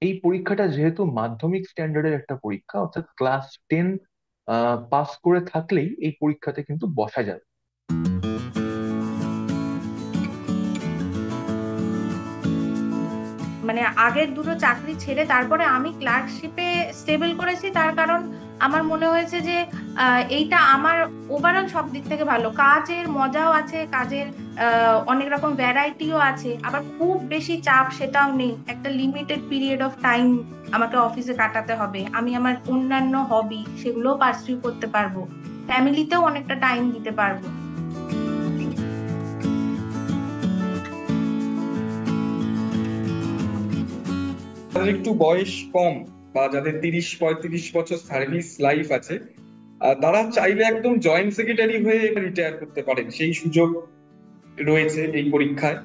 এই পরীক্ষাটা যেহেতু মাধ্যমিক স্ট্যান্ডার্ডের একটা পরীক্ষা, অর্থাৎ ক্লাস 10 পাস করে থাকলেই এই পরীক্ষাতে কিন্তু বসা যাবে। মানে আগের দুটো চাকরি ছেড়ে তারপরে আমি ক্লার্কশিপে স্টেবল করেছি, তার কারণ আমার মনে হয়েছে যে এইটা আমার ওভারঅল সব দিক থেকে ভালো, কাজের মজাও আছে, কাজের অনেক রকম ভ্যারাইটিও আছে, আবার খুব বেশি চাপ সেটাও নেই, একটা লিমিটেড পিরিয়ড অফ টাইম আমাকে অফিসে কাটাতে হবে, আমি আমার অন্যান্য হবি সেগুলোও পার্সিউ করতে পারবো, ফ্যামিলিতেও অনেকটা টাইম দিতে পারবো। যাদের একটু বয়স কম বা যাদের 30-35 বছর সার্ভিস লাইফ আছে, তারা চাইলে একদম জয়েন্ট সেক্রেটারি হয়ে রিটায়ার করতে পারেন, সেই সুযোগ রয়েছে এই পরীক্ষায়।